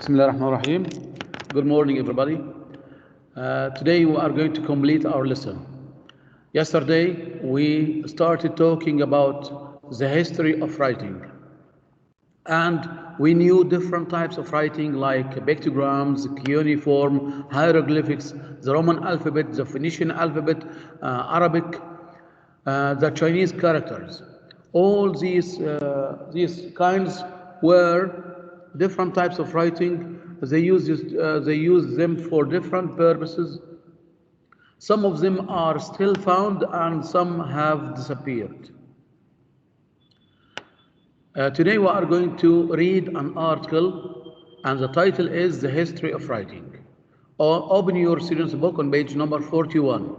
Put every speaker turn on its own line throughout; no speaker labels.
Bismillahirrahmanirrahim. Good morning, everybody. Today we are going to complete our lesson. Yesterday we started talking about the history of writing, and we knew different types of writing like pictograms, cuneiform, hieroglyphics, the Roman alphabet, the Phoenician alphabet, Arabic, the Chinese characters. All these kinds were different types of writing. They use them for different purposes. Some of them are still found and some have disappeared. Today we are going to read an article, and the title is The History of Writing. Open your student's book on page number 41.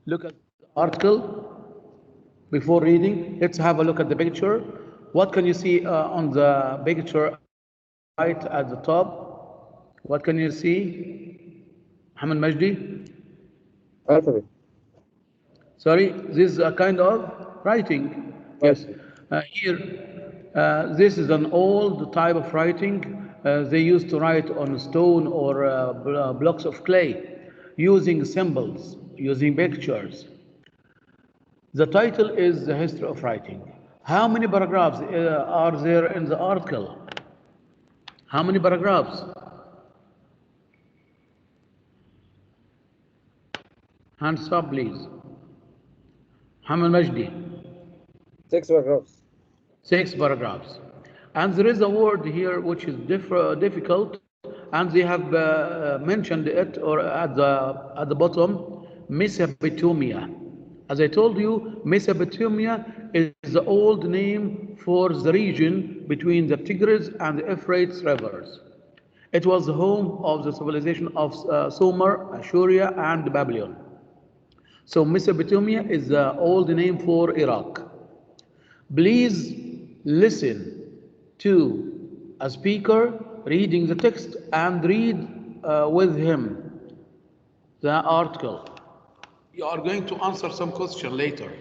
Look at the article. Before reading, let's have a look at the picture. What can you see on the picture right at the top? What can you see? Muhammad Majdi?
Alphabet.
Sorry, this is a kind of writing. Yes. Here, this is an old type of writing. They used to write on stone or blocks of clay, using symbols, using pictures. The title is The History of Writing. How many paragraphs are there in the article? How many paragraphs? Hands up, please. Muhammad Majdi.
6 paragraphs.
6 paragraphs. And there is a word here which is difficult, and they have mentioned it or at the bottom, Mesopotamia. As I told you, Mesopotamia is the old name for the region between the Tigris and the Euphrates rivers. It was the home of the civilization of Sumer, Assyria, and Babylon. So Mesopotamia is the old name for Iraq. Please listen to a speaker reading the text and read with him the article. You are going to answer some question later.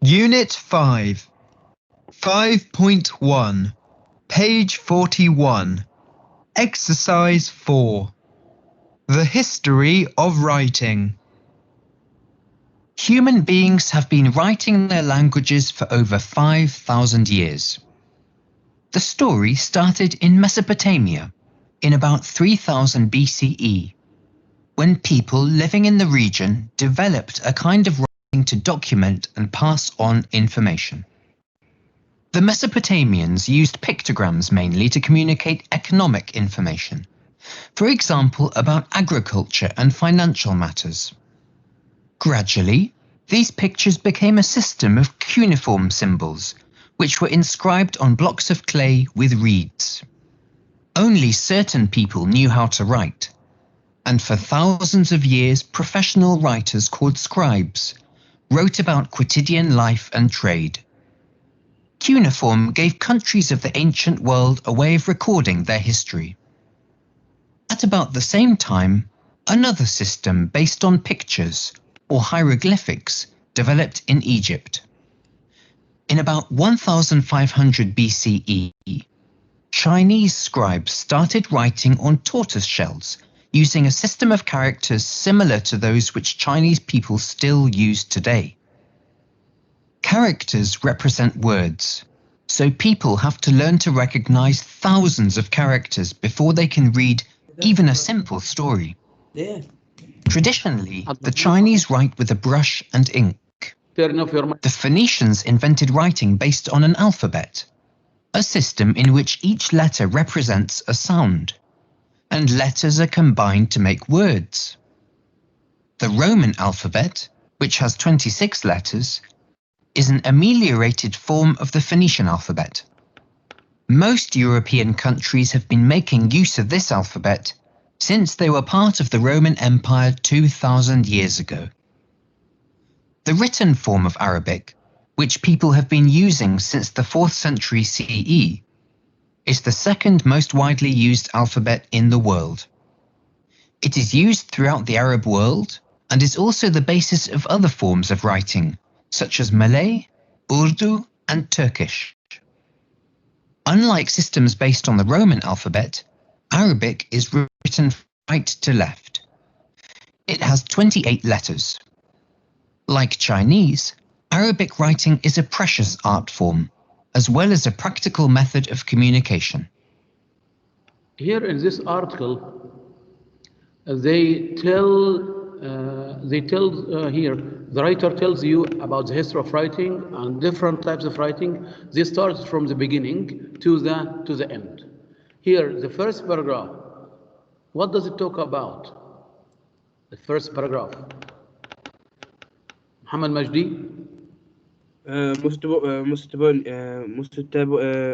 Unit 5, 5.1, page 41, Exercise 4. The History of Writing. Human beings have been writing their languages for over 5,000 years. The story started in Mesopotamia in about 3000 BCE. When people living in the region developed a kind of writing to document and pass on information. The Mesopotamians used pictograms mainly to communicate economic information, for example about agriculture and financial matters. Gradually, these pictures became a system of cuneiform symbols, which were inscribed on blocks of clay with reeds. Only certain people knew how to write, and for thousands of years professional writers called scribes wrote about quotidian life and trade. Cuneiform gave countries of the ancient world a way of recording their history. At about the same time, another system based on pictures, or hieroglyphics, developed in Egypt. In about 1500 BCE, Chinese scribes started writing on tortoise shells, using a system of characters similar to those which Chinese people still use today. Characters represent words, so people have to learn to recognize thousands of characters before they can read even a simple story. Traditionally, the Chinese write with a brush and ink. The Phoenicians invented writing based on an alphabet, a system in which each letter represents a sound, and letters are combined to make words. The Roman alphabet, which has 26 letters, is an ameliorated form of the Phoenician alphabet. Most European countries have been making use of this alphabet since they were part of the Roman Empire 2000 years ago. The written form of Arabic, which people have been using since the 4th century CE, is the second most widely used alphabet in the world. It is used throughout the Arab world and is also the basis of other forms of writing, such as Malay, Urdu, and Turkish. Unlike systems based on the Roman alphabet, Arabic is written from right to left. It has 28 letters. Like Chinese, Arabic writing is a precious art form, as well as a practical method of communication.
Here in this article, they tell here, the writer tells you about the history of writing and different types of writing. They start from the beginning to the end. Here, the first paragraph, what does it talk about? The first paragraph. Muhammad Majdi?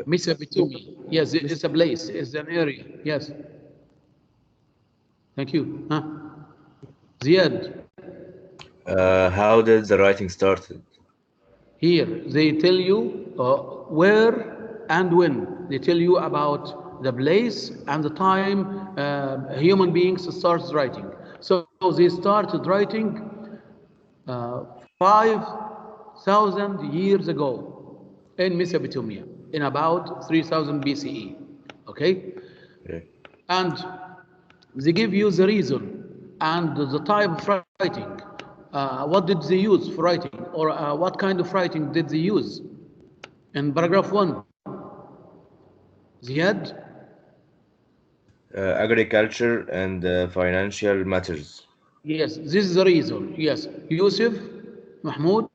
Mesopotamia. Yes, it's a place, it's an area. Yes. Thank you. Ziad.
How did the writing started?
Here, they tell you where and when. They tell you about the place and the time human beings starts writing. So they started writing 5,000 years ago in Mesopotamia, in about 3000 BCE. Okay? And they give you the reason and the type of writing. What did they use for writing, or what kind of writing did they use? In paragraph 1, Ziad?
Agriculture and financial matters.
Yes, this is the reason. Yes. Yusuf, Mahmoud?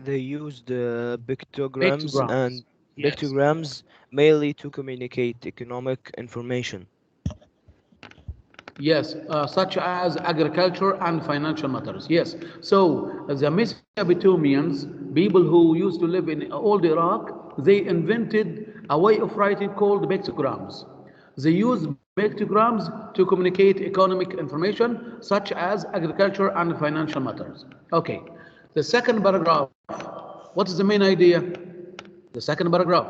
They used pictograms and
Yes.
pictograms mainly to communicate economic information.
Yes, such as agriculture and financial matters. Yes. So the Mesopotamians, people who used to live in old Iraq, they invented a way of writing called pictograms. They used pictograms to communicate economic information such as agriculture and financial matters. Okay. The second paragraph, what is the main idea? The second paragraph.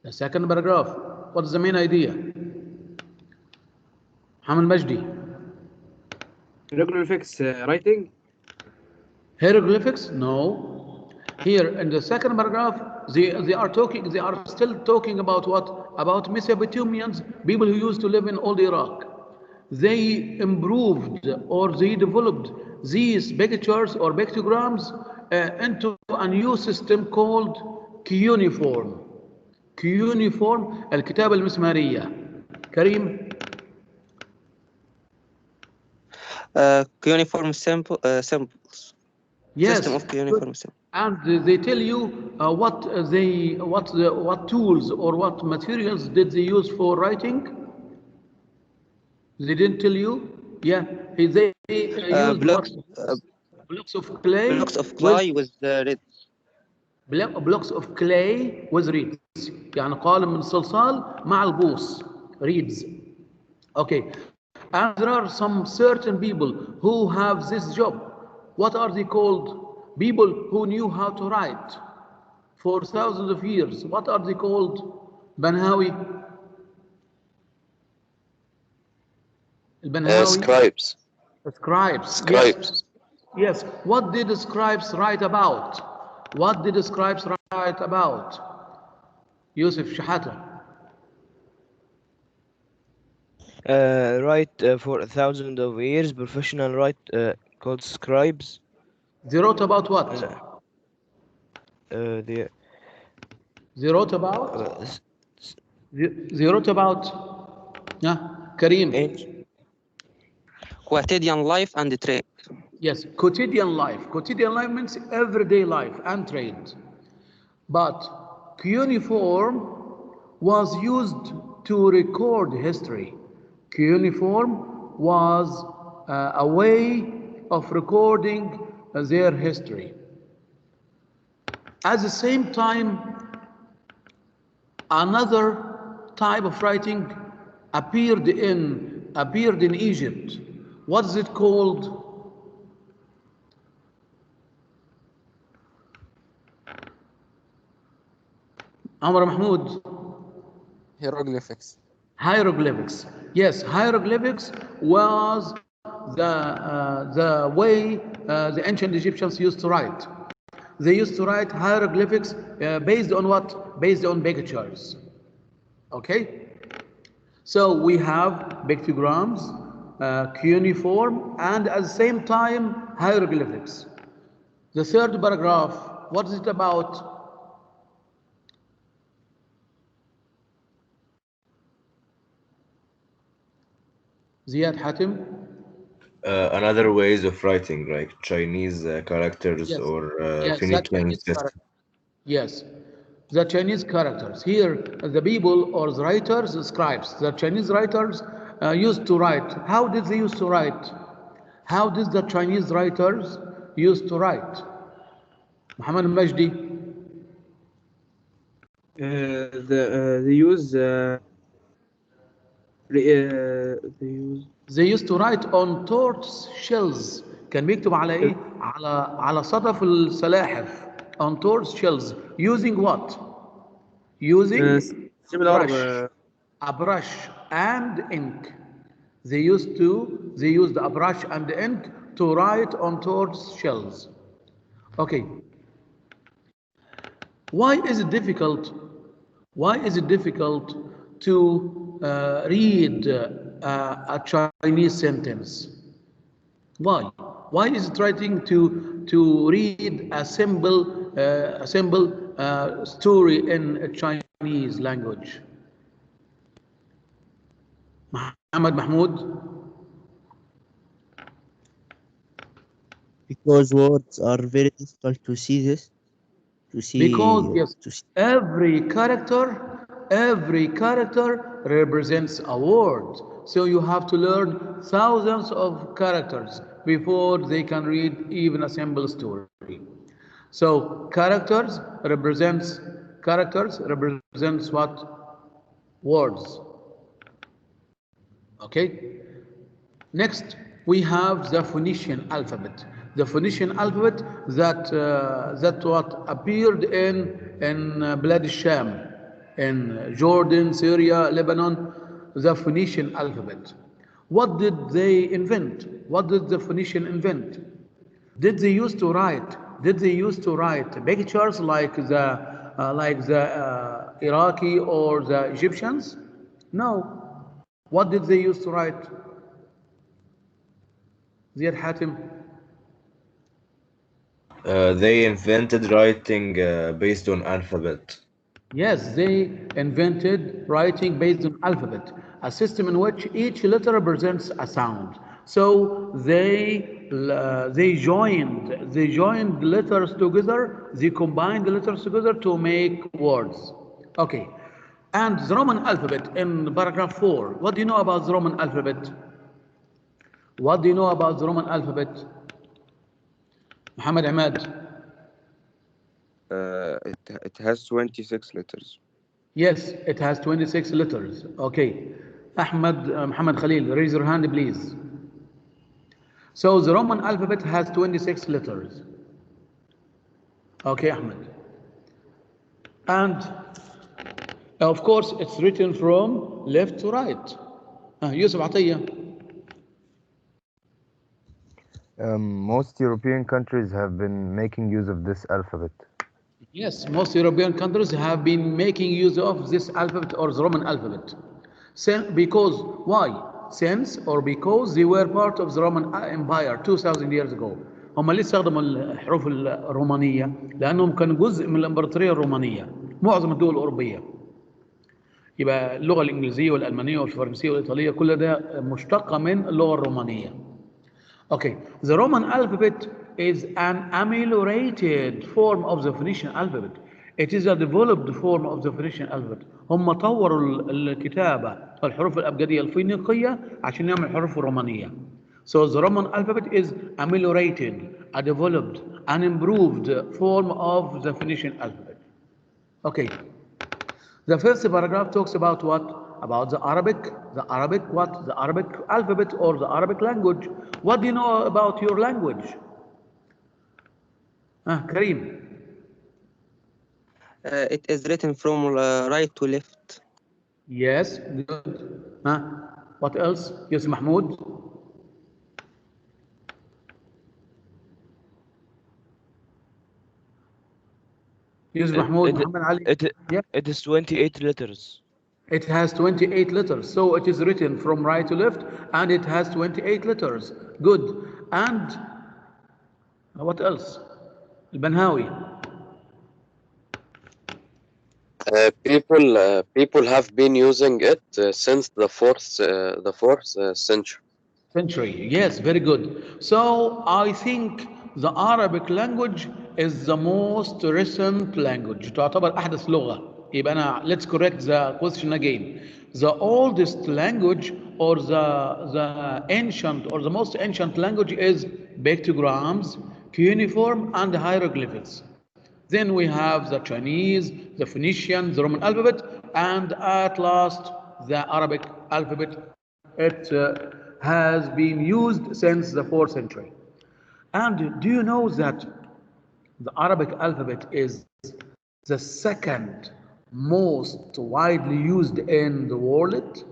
The second paragraph, what is the main idea? Hamid Majdi.
Hieroglyphics writing?
Hieroglyphics? No. Here in the second paragraph, they are still talking about what? About Mesopotamians, people who used to live in old Iraq. They improved or they developed these pictures or pictograms into a new system called cuneiform. Cuneiform, الكتابة المسمارية. كريم.
Cuneiform symbols.
Yes.
System of cuneiform symbols.
And they tell you what tools or what materials did they use for writing? They didn't tell you? Yeah. They used blocks of clay.
Blocks of clay with reeds.
Blocks of clay with reeds. يعني قالب من الصلصال مع البوص. Reeds. Okay. And there are some certain people who have this job. What are they called? People who knew how to write for thousands of years. What are they called? Banhawi?
Scribes.
Scribes. Yes. What did the scribes write about? What did the scribes write about? Yusuf Shahata.
Write for 1,000 of years, professional write called scribes.
They wrote about what?
They
wrote about? They wrote about? Kareem.
Quotidian life and trade.
Yes, quotidian life. Quotidian life means everyday life and trade. But cuneiform was used to record history. Cuneiform was a way of recording their history. At the same time, another type of writing appeared in Egypt. What is it called? Amr Mahmoud.
Hieroglyphics.
Hieroglyphics. Yes, hieroglyphics was the way the ancient Egyptians used to write. They used to write hieroglyphics based on what? Based on pictures. Okay? So we have pictograms, cuneiform, and at the same time hieroglyphics. The third paragraph, what is it about? Ziyad Hatim?
Another ways of writing, like Chinese characters
Yes.
or
Yes, that
Phoenician
Chinese
system.
character. Yes, the Chinese characters. Here, the people or the writers, the scribes, the Chinese writers used to write. How did they used to write? How did the Chinese writers used to write? Muhammad al-Majdi?
They use
They used to write on torch shells. كان بيكتب على ايه؟ على صدف السلاحف. On torch shells. Using what? Using
similar
brush. A brush and ink. They used a brush and ink to write on torch shells. Okay. Why is it difficult? Why is it difficult to read a Chinese sentence? Why? Why is it writing to read a simple story in a Chinese language? Muhammad Mahmoud?
Because words are very difficult to see this.
Because yes, every character represents a word. So you have to learn thousands of characters before they can read even a simple story. So characters represents what? Words. Okay. Next, we have the Phoenician alphabet. The Phoenician alphabet that what appeared in Bilad al-Sham, in Jordan, Syria, Lebanon, the Phoenician alphabet. What did they invent? What did the Phoenician invent? Did they used to write? Did they used to write pictures like the Iraqi or the Egyptians? No. What did they used to write? Ziyad Hatim.
They invented writing based on alphabet.
Yes, they invented writing based on alphabet, a system in which each letter represents a sound. So they joined letters together. They combined the letters together to make words. Okay, and the Roman alphabet in paragraph 4. What do you know about the Roman alphabet? What do you know about the Roman alphabet? Muhammad Ahmad.
it has 26 letters.
Yes, it has 26 letters. Okay. Muhammad Khalil, raise your hand, please. So the Roman alphabet has 26 letters. Okay, Ahmed. And of course, it's written from left to right. Yusuf Atiyah.
Most European countries have been making use of this alphabet.
Yes, most European countries have been making use of this alphabet or the Roman alphabet. Because, why? Since or because they were part of the Roman Empire 2000 years ago. هم ليه استخدموا الحروف الرومانية؟ لأنهم كانوا جزء من الإمبراطورية الرومانية. معظم الدول الأوروبية. يبقى اللغة الإنجليزية والألمانية والفرنسية والإيطالية كل ده مشتقة من اللغة الرومانية. Okay, the Roman alphabet is an ameliorated form of the Phoenician alphabet. It is a developed form of the Phoenician alphabet. هم طوروا الكتابة الحروف الأبجدية الفينيقية عشان يعمل الحروف الرومانية. So the Roman alphabet is ameliorated, a developed, an improved form of the Phoenician alphabet. Okay. The first paragraph talks about what? About the Arabic what? The Arabic alphabet or the Arabic language. What do you know about your language? Kareem.
It is written from right to left.
Yes, good. What else? Yes, Mahmoud. Yusuf Mahmoud, Muhammad Ali. Yeah.
It is 28 letters.
It has 28 letters, so it is written from right to left, and it has 28 letters. Good. And what else? Al-Banhawi.
People have been using it since the fourth century.
Yes, very good. So I think the Arabic language is the most recent language. تعتبر أحدث لغة. يبقى أنا let's correct the question again. The oldest language or the ancient or the most ancient language is pictograms, cuneiform, and hieroglyphics. Then we have the Chinese, the Phoenician, the Roman alphabet, and at last the Arabic alphabet. It has been used since the 4th century. And do you know that the Arabic alphabet is the second most widely used in the world?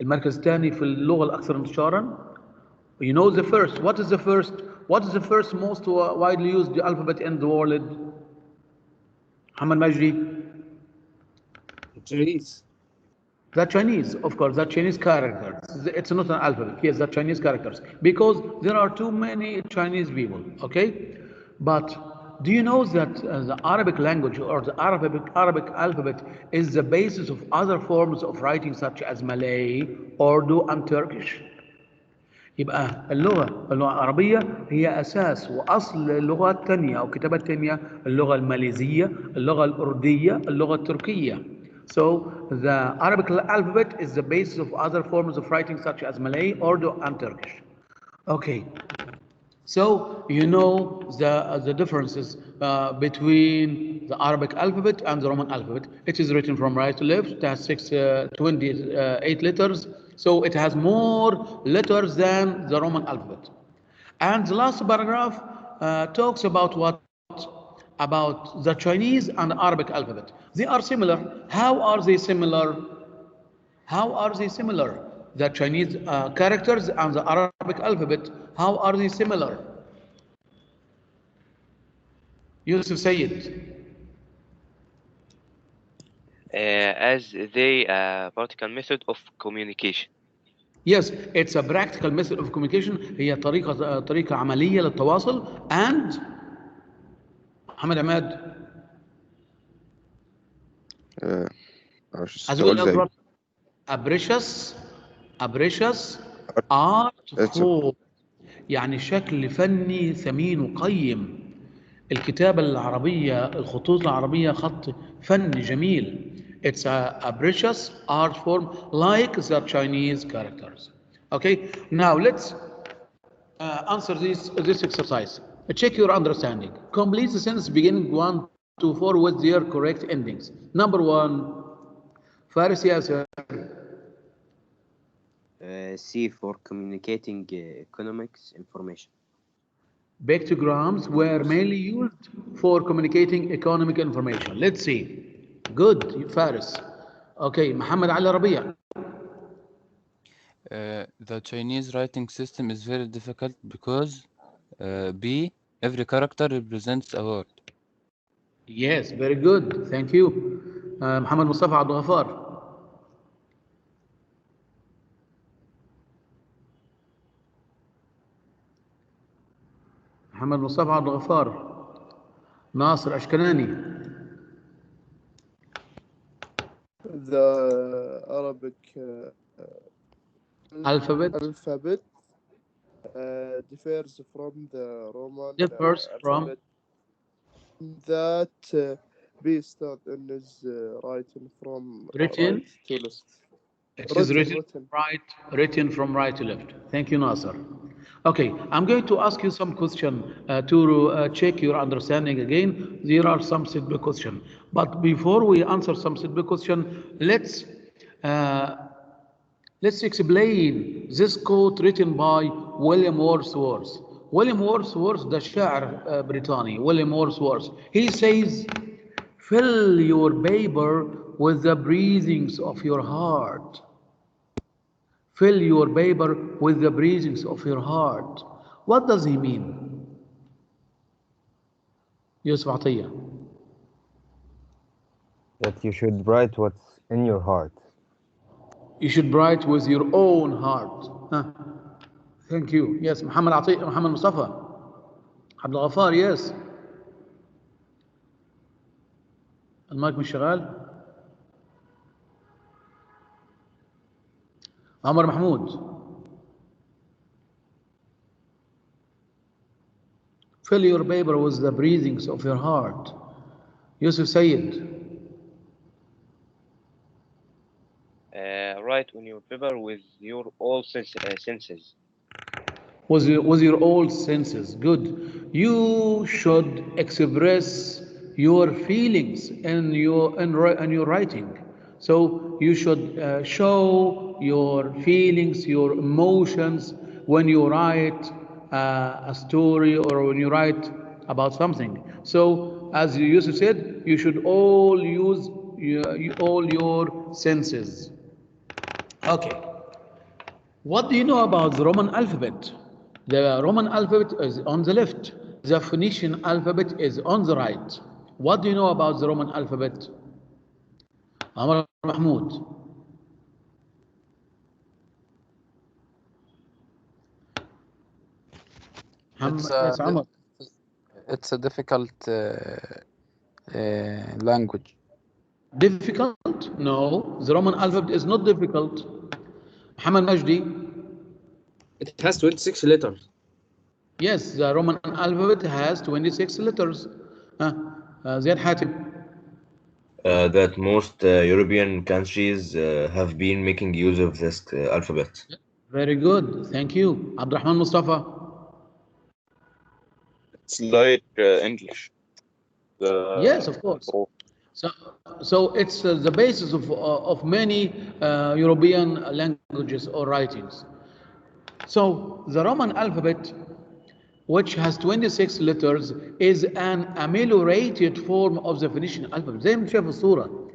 المركز الثاني في اللغة الأكثر انتشارا. You know the first. What is the first? What is the first most widely used alphabet in the world? Muhammad Majdi.
Chinese.
The Chinese, of course, the Chinese characters. It's not an alphabet. Yes, the Chinese characters. Because there are too many Chinese people, okay? But do you know that the Arabic language or the Arabic alphabet is the basis of other forms of writing such as Malay, Urdu, and Turkish? يبقى اللغة العربية هي أساس وأصل اللغة الثانية أو كتابة الثانية اللغة الماليزية، اللغة الأردية، اللغة التركية. So the Arabic alphabet is the basis of other forms of writing such as Malay, Urdu, and Turkish. Okay. So you know the differences between the Arabic alphabet and the Roman alphabet. It is written from right to left. It has 28 letters. So it has more letters than the Roman alphabet. And the last paragraph talks about what? About the Chinese and Arabic alphabet. They are similar. How are they similar? How are they similar? The Chinese characters and the Arabic alphabet, how are they similar? Yusuf Sayyid.
As they practical method of communication.
Yes, it's a practical method of communication. هي طريقة عملية للتواصل. And محمد عماد. as well as a precious art form. يعني شكل فني ثمين وقيم. الكتابة العربية، الخطوط العربية خط فني جميل. It's a precious art form like the Chinese characters. Okay, now let's answer this exercise. Check your understanding. Complete the sentence beginning 1 to 4 with their correct endings. Number 1, Faris Yasser.
C for communicating economics information.
Pictograms were mainly used for communicating economic information. Let's see. Good, Faris. Okay, Muhammad Ali Rabia.
The Chinese writing system is very difficult because B, every character represents a word.
Yes, very good. Thank you. Muhammad Mustafa Abdul Ghaffar. محمد مصطفى عبد الغفار. ناصر أشكناني.
The Arabic alphabet differs from the Roman alphabet that based on is written from right to left.
It is written from right to left. Thank you, Nasser. Okay, I'm going to ask you some question to check your understanding again. There are some simple questions. But before we answer some simple question, let's explain this quote written by William Wordsworth. William Wordsworth, the شاعر بريطاني, William Wordsworth. He says, fill your paper with the breathings of your heart. Fill your paper with the breathings of your heart. What does he mean? Yusuf Atiyah.
That you should write what's in your heart.
You should write with your own heart. Thank you. Yes, محمد عطية, محمد مصطفى, عبد الغفار. Yes. المايك مش شغال. عمر محمود. Fill your paper with the breathings of your heart. Yusuf Sayyid.
Write on your paper with your all senses.
With your all senses. Good. You should express your feelings in your writing. So you should show your feelings, your emotions when you write a story or when you write about something. So as Yusuf said, you should all use all your senses. Okay. What do you know about the Roman alphabet? The Roman alphabet is on the left. The Phoenician alphabet is on the right. What do you know about the Roman alphabet? Amar Mahmoud. Yes, Amar.
It's a difficult language.
Difficult? No, the Roman alphabet is not difficult. Muhammad Majdi.
It has 26 letters.
Yes, the Roman alphabet has 26 letters. Ziad Hatim.
That most European countries have been making use of this alphabet.
Very good, thank you. Abdurrahman Mustafa.
It's like English.
Yes, of course. So it's the basis of many European languages or writings. So the Roman alphabet, which has 26 letters, is an ameliorated form of the Phoenician alphabet. زي ما شايف الصورة،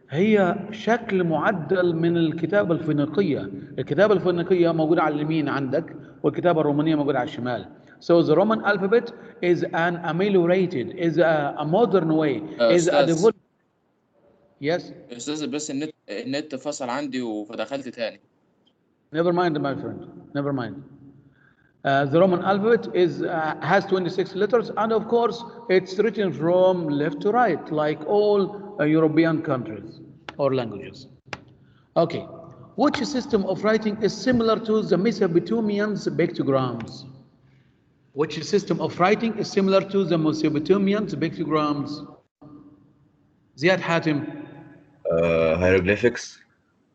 هي شكل معدل من الكتابة الفينيقية. الكتابة الفينيقية موجودة على اليمين عندك، والكتابة الرومانية موجودة على الشمال. So the Roman alphabet is an ameliorated, is a modern way, is a developed. Yes.
استاذ بس النت فصل عندي فدخلت تاني.
Never mind, my friend. Never mind. The Roman alphabet has 26 letters, and of course, it's written from left to right, like all European countries or languages. Okay. Which system of writing is similar to the Mesopotamians' pictograms? Which system of writing is similar to the Mesopotamians' pictograms? Ziad Hatim.
Hieroglyphics.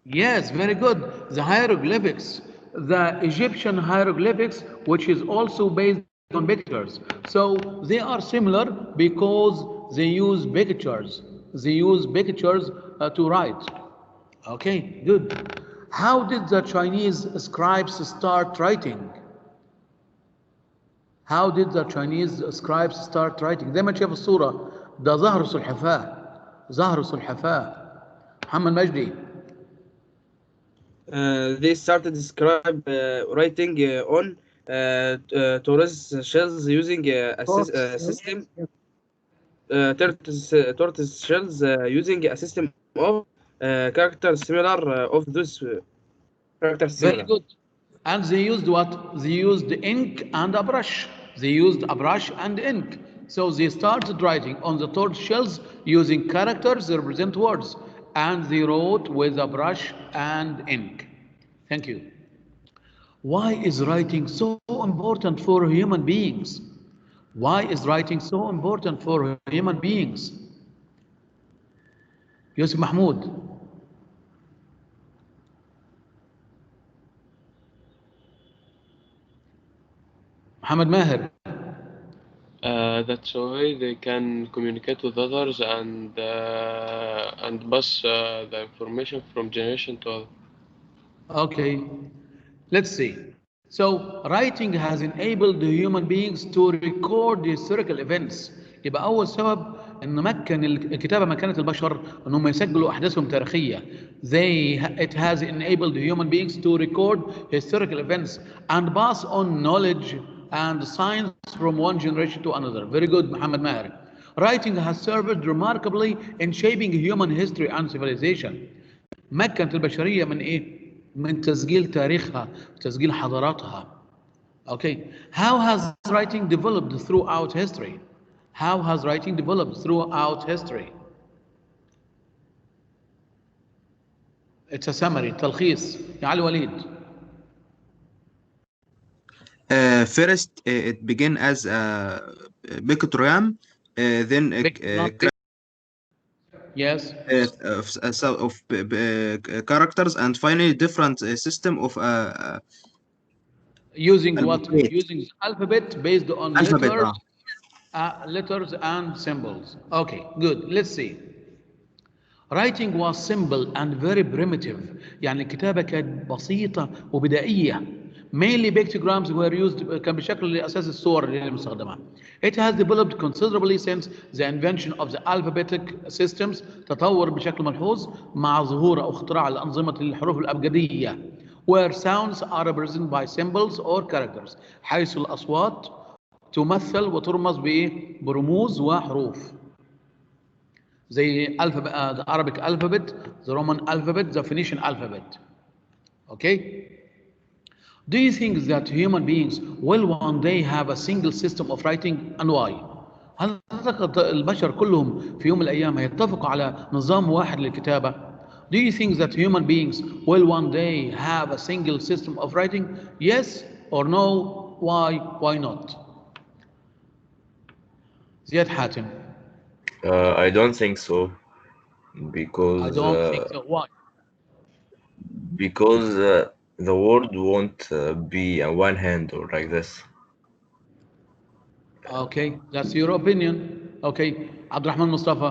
Yes, very good. The hieroglyphics, the Egyptian hieroglyphics, which is also based on pictures. So they are similar because they use pictures. They use pictures to write. Okay, good. How did the Chinese scribes start writing? How did the Chinese scribes start writing? زي ما تشوف الصورة ده ظهر سلحفاة. ظهر سلحفاة. محمد مجدي.
They started to describe writing on tortoise shells using a system. Tortoise shells using a system of characters similar of those characters.
Very good. And they used what? They used ink and a brush. They used a brush and ink. So they started writing on the tortoise shells using characters that represent words. And they wrote with a brush and ink. Thank you. Why is writing so important for human beings? Why is writing so important for human beings? Yusuf Mahmoud. Muhammad Maher.
That's why they can communicate with others and pass the information from generation to other.
Okay, let's see. So writing has enabled the human beings to record historical events. يبقى أول سبب إن مكن الكتابة مكنت البشر إنهم يسجلوا أحداثهم تاريخية. It has enabled the human beings to record historical events and pass on knowledge and science from one generation to another. Very good, Muhammad Maher. Writing has served remarkably in shaping human history and civilization. مكنت البشرية من إيه؟ من تسجيل تاريخها وتسجيل حضاراتها. Okay. How has writing developed throughout history? How has writing developed throughout history? It's a summary, تلخيص. يا علي وليد.
First, it began as a pictogram, then
yes,
of characters, and finally different system of
using what? Using the alphabet based on letters and symbols. Okay, good. Let's see. Writing was simple and very primitive. يعني الكتابة كانت بسيطة وبدائية. Mainly pictograms were used كان بشكل أساس الصور اللي مستخدمة. It has developed considerably since the invention of the alphabetic systems. تطور بشكل ملحوظ مع ظهور أو اختراع الأنظمة الحروف الأبجدية. Where sounds are represented by symbols or characters. حيث الأصوات تمثل وترمز بإيه؟ برموز وحروف. زي the Arabic alphabet, the Roman alphabet, the Phoenician alphabet. Okay? Do you think that human beings will one day have a single system of writing and why? هل تعتقد البشر كلهم في يوم من الأيام هيتفقوا على نظام واحد للكتابة؟ Do you think that human beings will one day have a single system of writing? Yes or no? Why? Why not? زياد حاتم.
I don't think so, because
I don't think so. Why?
Because the word won't be a one hand or like this.
Okay, that's your opinion. Okay, Abdurrahman Mustafa.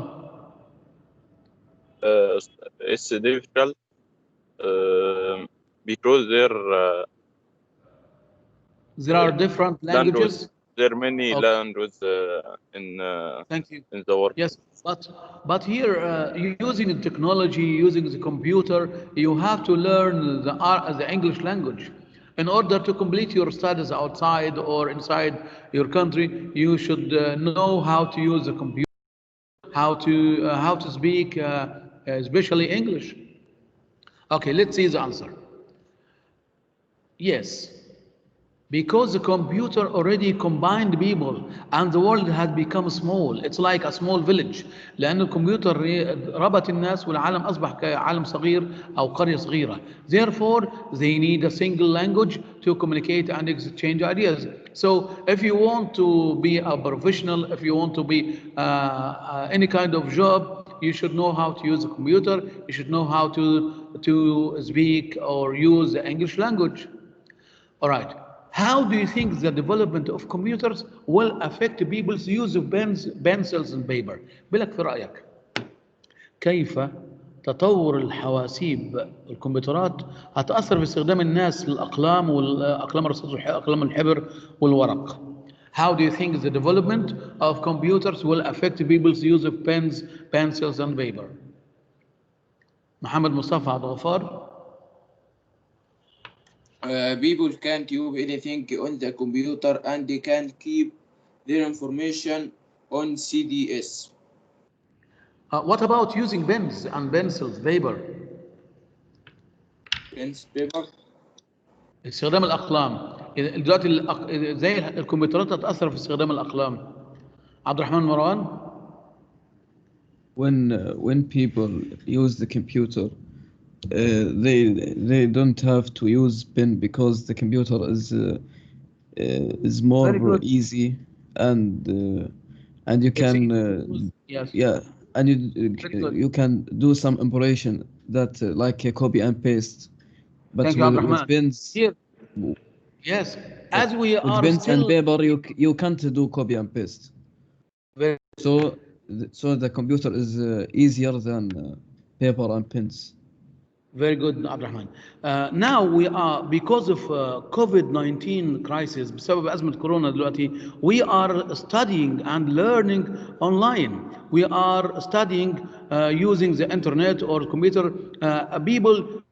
It's difficult because
there are different languages.
There are many languages
Thank you.
in the world.
Yes, but here using the technology, using the computer, you have to learn the English language. In order to complete your studies outside or inside your country, you should know how to use the computer, how to speak, especially English. Okay, let's see the answer. Yes. Because the computer already combined people and the world had become small. It's like a small village. لأن الكمبيوتر ربط الناس والعالم أصبح كعالم صغير أو قرية صغيرة. Therefore, they need a single language to communicate and exchange ideas. So, if you want to be a professional, if you want to be any kind of job, you should know how to use a computer. You should know how to speak or use the English language. All right. How do you think the development of computers will affect people's use of pencils and paper? بالك في رأيك كيف تطور الحواسيب الكمبيوترات هتأثر في استخدام الناس للأقلام والأقلام الرصاص وأقلام الحبر والورق؟ How do you think the development of computers will affect people's use of pens, pencils and paper? محمد مصطفى عبد الغفار.
People can't use anything on the computer and they can keep their information on CDs.
What about using pens and pencils, paper?
Pens, paper.
استخدام الأقلام. دلوقتي زي الكمبيوترات تتأثر في استخدام الأقلام. عبد الرحمن مروان.
When people use the computer, they don't have to use pen because the computer is more easy and you can
yes.
yeah, and you can do some operation that like a copy and paste. But with pens,
here, yes, as we
with
are
pens
still
and paper, you can't do copy and paste. So the computer is easier than paper and pens.
Very good, Abdurrahman. Now we are, because of COVID-19 crisis, بسبب أزمة كورونا دلوقتي, we are studying and learning online. We are studying using the internet or computer. People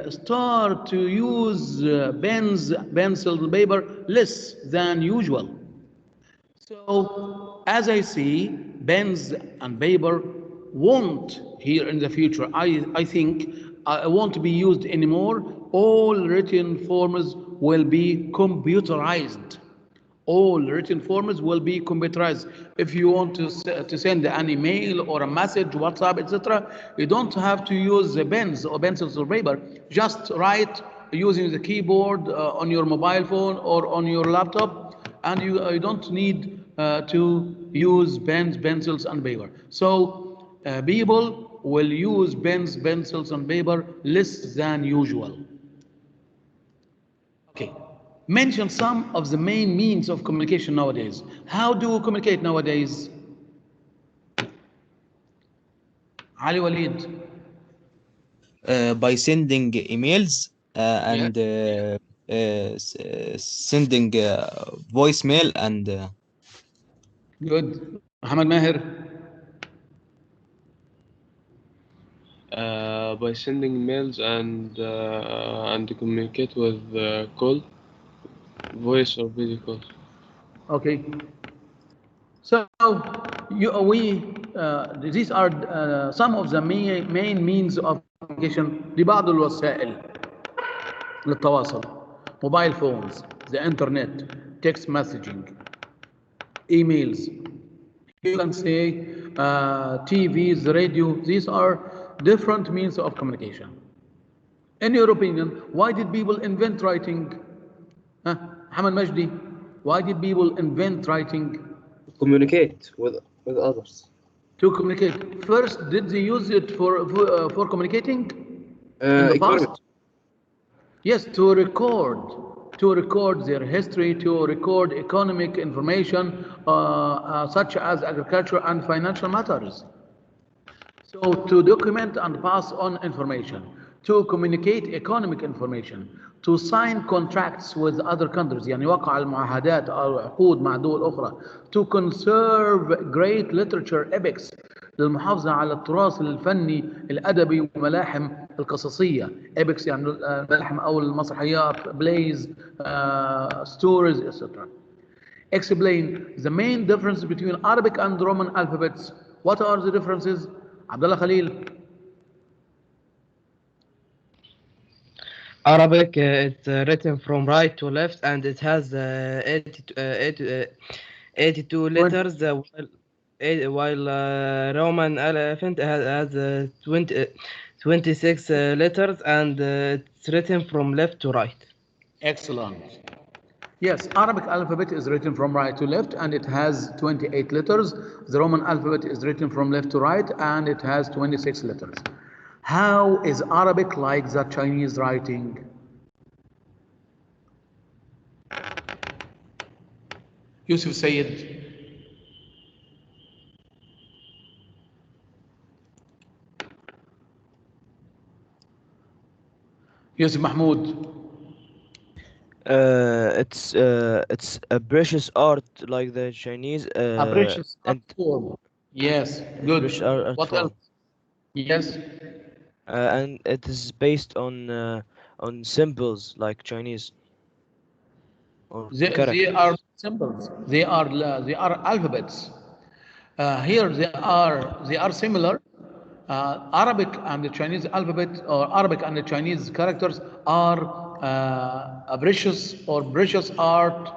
start to use pens, pencils, and paper less than usual. So as I see, pens and paper won't here in the future. I think won't be used anymore. All written forms will be computerized. All written forms will be computerized. If you want to send an email or a message, WhatsApp, etc., you don't have to use the pens or pencils or paper. Just write using the keyboard on your mobile phone or on your laptop, and you don't need to use pens, pencils, and paper. So people will use pens, pencils, and paper less than usual. Okay. Mention some of the main means of communication nowadays. How do we communicate nowadays? Ali Walid.
By sending emails and sending voicemail and
Good. Muhammad Maher.
By sending emails and communicate with call, voice or video call.
Okay. So these are some of the main means of communication لبعض الوسائل للتواصل. Mobile phones, the internet, text messaging, emails. You can say TVs, radio. These are different means of communication. In your opinion, why did people invent writing? Muhammad Majdi, why did people invent writing?
Communicate with others.
To communicate. First, did they use it for communicating? In the past? Yes, to record their history, to record economic information such as agriculture and financial matters. So to document and pass on information, to communicate economic information, to sign contracts with other countries, يعني وقع المعاهدات أو عقود مع دول أخرى, to conserve great literature epics للمحافظة على التراث الفني الأدبي وملاحم القصصية. epics يعني ملاحم أو المسرحيات, plays, stories, etc. Explain the main difference between Arabic and Roman alphabets. What are the differences? Abdullah Khalil.
Arabic, it's written from right to left, and it has 82 letters, while Roman alphabet has 26 letters, and it's written from left to right.
Excellent. Yes, Arabic alphabet is written from right to left, and it has 28 letters. The Roman alphabet is written from left to right, and it has 26 letters. How is Arabic like the Chinese writing? Yusuf Sayyid. Yusuf Mahmoud.
It's a precious art like the Chinese.
A precious art form. Yes, good. What else? Yes.
And it is based on symbols like Chinese.
They are symbols. They are alphabets. Here they are similar. Arabic and the Chinese alphabet, or Arabic and the Chinese characters, are precious art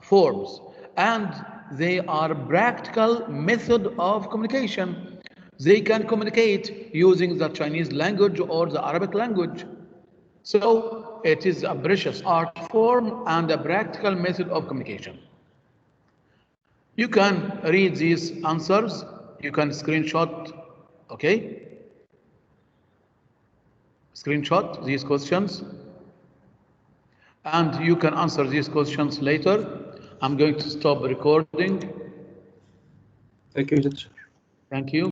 forms, and they are practical method of communication. They can communicate using the Chinese language or the Arabic language. So it is a precious art form and a practical method of communication. You can read these answers. You can screenshot, okay? Screenshot these questions. And you can answer these questions later. I'm going to stop recording.
Thank you, teacher.
Thank you.